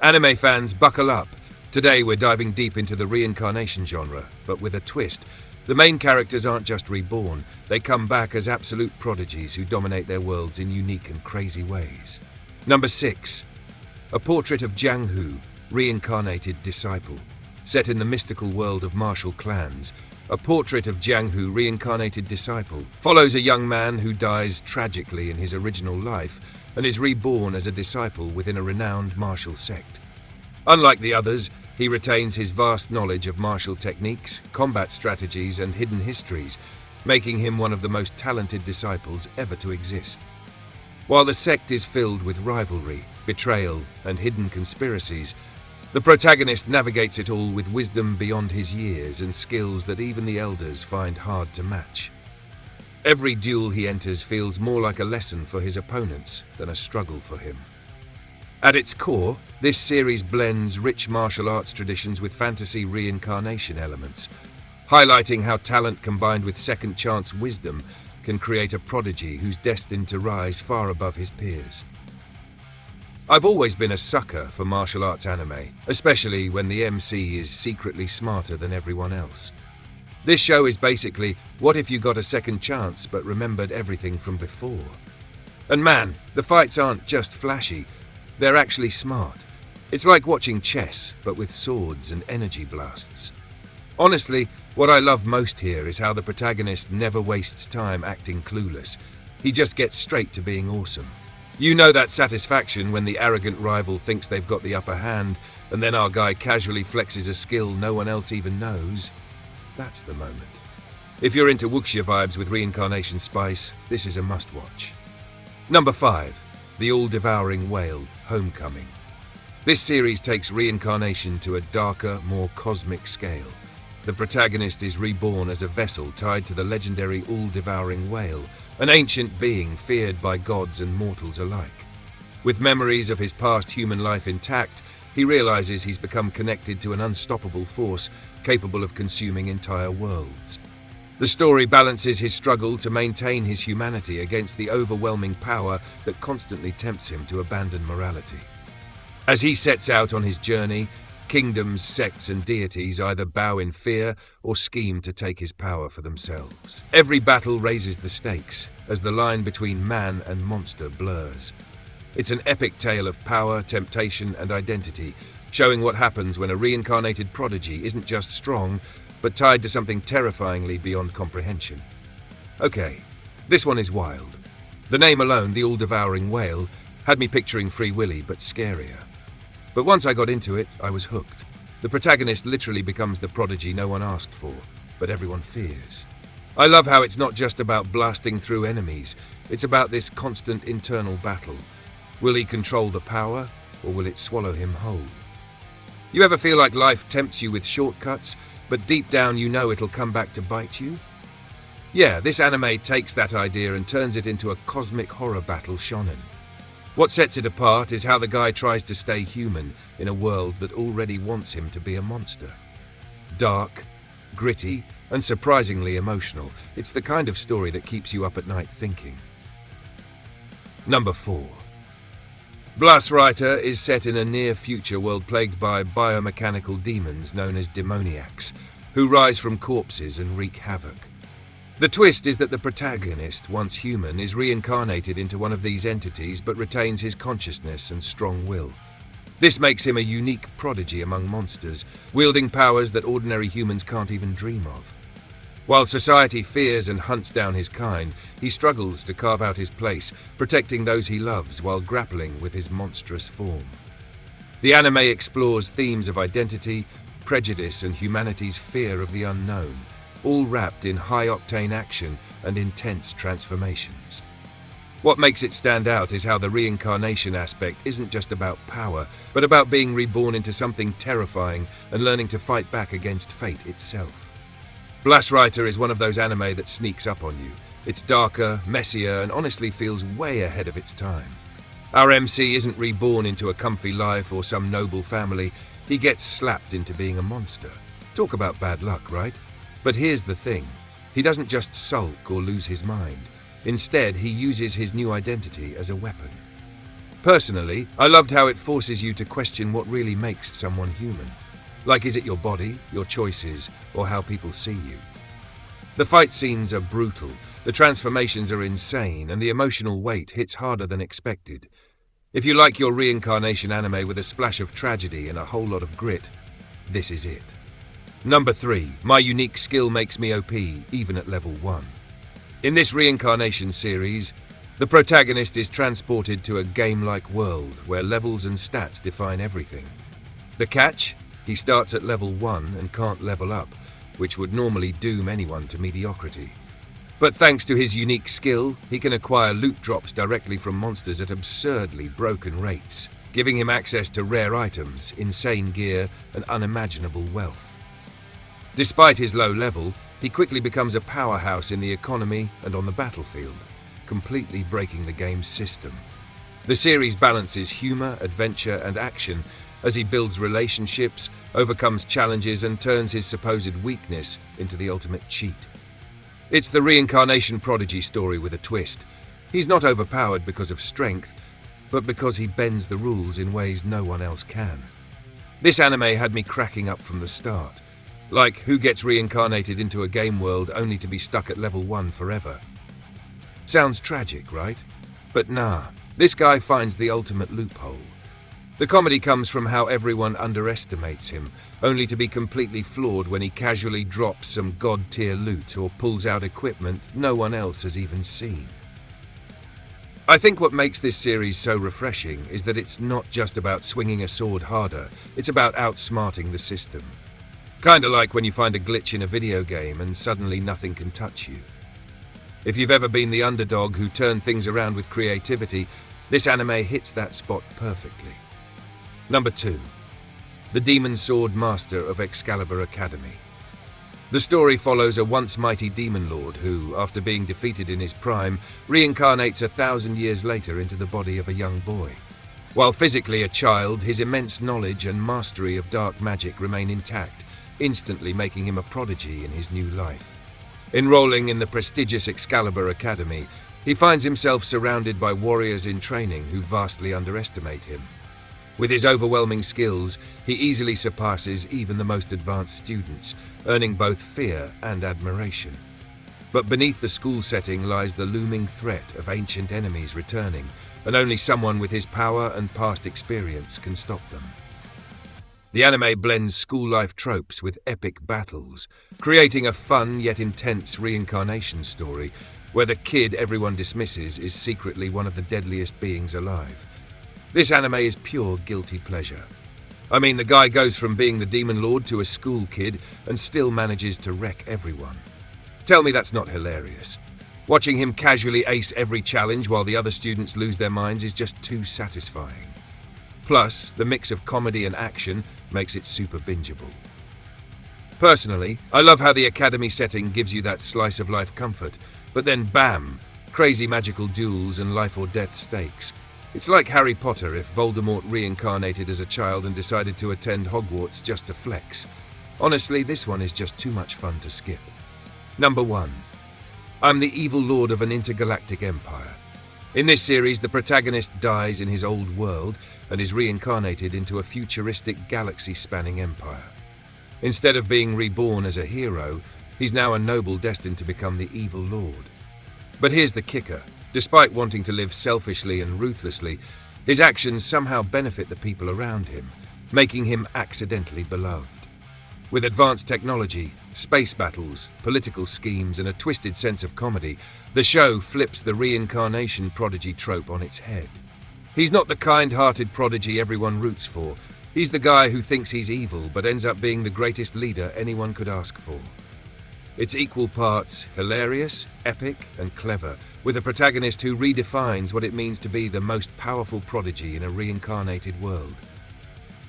Anime fans, buckle up. Today we're diving deep into the reincarnation genre, but with a twist. The main characters aren't just reborn, they come back as absolute prodigies who dominate their worlds in unique and crazy ways. Number 6. A portrait of Jianghu, Reincarnated Disciple. Set in the mystical world of martial clans, a portrait of Jianghu, Reincarnated Disciple, follows a young man who dies tragically in his original life and is reborn as a disciple within a renowned martial sect. Unlike the others, he retains his vast knowledge of martial techniques, combat strategies, and hidden histories, making him one of the most talented disciples ever to exist. While the sect is filled with rivalry, betrayal, and hidden conspiracies, the protagonist navigates it all with wisdom beyond his years and skills that even the elders find hard to match. Every duel he enters feels more like a lesson for his opponents than a struggle for him. At its core, this series blends rich martial arts traditions with fantasy reincarnation elements, highlighting how talent combined with second-chance wisdom can create a prodigy who's destined to rise far above his peers. I've always been a sucker for martial arts anime, especially when the MC is secretly smarter than everyone else. This show is basically, what if you got a second chance but remembered everything from before? And man, the fights aren't just flashy, they're actually smart. It's like watching chess, but with swords and energy blasts. Honestly, what I love most here is how the protagonist never wastes time acting clueless. He just gets straight to being awesome. You know that satisfaction when the arrogant rival thinks they've got the upper hand, and then our guy casually flexes a skill no one else even knows. That's the moment. If you're into wuxia vibes with reincarnation spice, this is a must-watch. Number 5. The All-Devouring Whale, Homecoming. This series takes reincarnation to a darker, more cosmic scale. The protagonist is reborn as a vessel tied to the legendary All-Devouring Whale, an ancient being feared by gods and mortals alike. With memories of his past human life intact, he realizes he's become connected to an unstoppable force capable of consuming entire worlds. The story balances his struggle to maintain his humanity against the overwhelming power that constantly tempts him to abandon morality. As he sets out on his journey, kingdoms, sects, and deities either bow in fear or scheme to take his power for themselves. Every battle raises the stakes, as the line between man and monster blurs. It's an epic tale of power, temptation, and identity, showing what happens when a reincarnated prodigy isn't just strong, but tied to something terrifyingly beyond comprehension. Okay, this one is wild. The name alone, the All-Devouring Whale, had me picturing Free Willy, but scarier. But once I got into it, I was hooked. The protagonist literally becomes the prodigy no one asked for, but everyone fears. I love how it's not just about blasting through enemies, it's about this constant internal battle. Will he control the power, or will it swallow him whole? You ever feel like life tempts you with shortcuts, but deep down you know it'll come back to bite you? Yeah, this anime takes that idea and turns it into a cosmic horror battle shonen. What sets it apart is how the guy tries to stay human in a world that already wants him to be a monster. Dark, gritty, and surprisingly emotional, it's the kind of story that keeps you up at night thinking. Number 4. Writer is set in a near-future world plagued by biomechanical demons known as demoniacs, who rise from corpses and wreak havoc. The twist is that the protagonist, once human, is reincarnated into one of these entities but retains his consciousness and strong will. This makes him a unique prodigy among monsters, wielding powers that ordinary humans can't even dream of. While society fears and hunts down his kind, he struggles to carve out his place, protecting those he loves while grappling with his monstrous form. The anime explores themes of identity, prejudice, and humanity's fear of the unknown, all wrapped in high-octane action and intense transformations. What makes it stand out is how the reincarnation aspect isn't just about power, but about being reborn into something terrifying and learning to fight back against fate itself. Writer is one of those anime that sneaks up on you. It's darker, messier, and honestly feels way ahead of its time. Our MC isn't reborn into a comfy life or some noble family, he gets slapped into being a monster. Talk about bad luck, right? But here's the thing, he doesn't just sulk or lose his mind. Instead, he uses his new identity as a weapon. Personally, I loved how it forces you to question what really makes someone human. Like, is it your body, your choices, or how people see you? The fight scenes are brutal, the transformations are insane, and the emotional weight hits harder than expected. If you like your reincarnation anime with a splash of tragedy and a whole lot of grit, this is it. Number 3. My unique skill makes me OP, even at level 1. In this reincarnation series, the protagonist is transported to a game-like world where levels and stats define everything. The catch? He starts at level 1 and can't level up, which would normally doom anyone to mediocrity. But thanks to his unique skill, he can acquire loot drops directly from monsters at absurdly broken rates, giving him access to rare items, insane gear, and unimaginable wealth. Despite his low level, he quickly becomes a powerhouse in the economy and on the battlefield, completely breaking the game's system. The series balances humor, adventure, and action as he builds relationships, overcomes challenges, and turns his supposed weakness into the ultimate cheat. It's the reincarnation prodigy story with a twist. He's not overpowered because of strength, but because he bends the rules in ways no one else can. This anime had me cracking up from the start. Like, who gets reincarnated into a game world only to be stuck at level 1 forever? Sounds tragic, right? But nah, this guy finds the ultimate loophole. The comedy comes from how everyone underestimates him, only to be completely floored when he casually drops some god-tier loot or pulls out equipment no one else has even seen. I think what makes this series so refreshing is that it's not just about swinging a sword harder, it's about outsmarting the system. Kinda like when you find a glitch in a video game and suddenly nothing can touch you. If you've ever been the underdog who turned things around with creativity, this anime hits that spot perfectly. Number 2. The Demon Sword Master of Excalibur Academy. The story follows a once mighty demon lord who, after being defeated in his prime, reincarnates 1,000 years later into the body of a young boy. While physically a child, his immense knowledge and mastery of dark magic remain intact, instantly making him a prodigy in his new life. Enrolling in the prestigious Excalibur Academy, he finds himself surrounded by warriors in training who vastly underestimate him. With his overwhelming skills, he easily surpasses even the most advanced students, earning both fear and admiration. But beneath the school setting lies the looming threat of ancient enemies returning, and only someone with his power and past experience can stop them. The anime blends school life tropes with epic battles, creating a fun yet intense reincarnation story where the kid everyone dismisses is secretly one of the deadliest beings alive. This anime is pure guilty pleasure. I mean, the guy goes from being the demon lord to a school kid and still manages to wreck everyone. Tell me that's not hilarious. Watching him casually ace every challenge while the other students lose their minds is just too satisfying. Plus, the mix of comedy and action makes it super bingeable. Personally, I love how the academy setting gives you that slice of life comfort, but then bam, crazy magical duels and life or death stakes. It's like Harry Potter if Voldemort reincarnated as a child and decided to attend Hogwarts just to flex. Honestly, this one is just too much fun to skip. Number 1. I'm the evil lord of an intergalactic empire. In this series, the protagonist dies in his old world and is reincarnated into a futuristic galaxy-spanning empire. Instead of being reborn as a hero, he's now a noble destined to become the evil lord. But here's the kicker. Despite wanting to live selfishly and ruthlessly, his actions somehow benefit the people around him, making him accidentally beloved. With advanced technology, space battles, political schemes, and a twisted sense of comedy, the show flips the reincarnation prodigy trope on its head. He's not the kind-hearted prodigy everyone roots for. He's the guy who thinks he's evil but ends up being the greatest leader anyone could ask for. It's equal parts hilarious, epic, and clever, with a protagonist who redefines what it means to be the most powerful prodigy in a reincarnated world.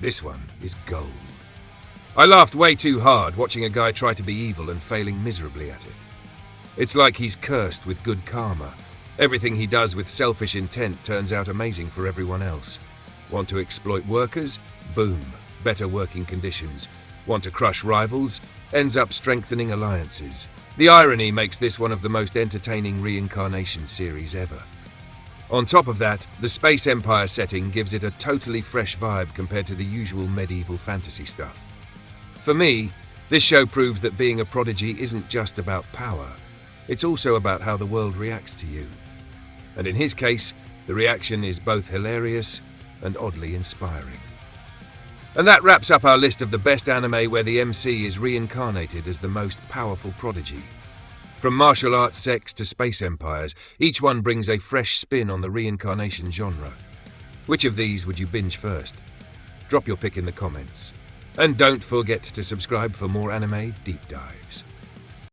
This one is gold. I laughed way too hard watching a guy try to be evil and failing miserably at it. It's like he's cursed with good karma. Everything he does with selfish intent turns out amazing for everyone else. Want to exploit workers? Boom, better working conditions. Want to crush rivals? Ends up strengthening alliances. The irony makes this one of the most entertaining reincarnation series ever. On top of that, the Space Empire setting gives it a totally fresh vibe compared to the usual medieval fantasy stuff. For me, this show proves that being a prodigy isn't just about power, it's also about how the world reacts to you. And in his case, the reaction is both hilarious and oddly inspiring. And that wraps up our list of the best anime where the MC is reincarnated as the most powerful prodigy. From martial arts sects to space empires, each one brings a fresh spin on the reincarnation genre. Which of these would you binge first? Drop your pick in the comments. And don't forget to subscribe for more anime deep dives.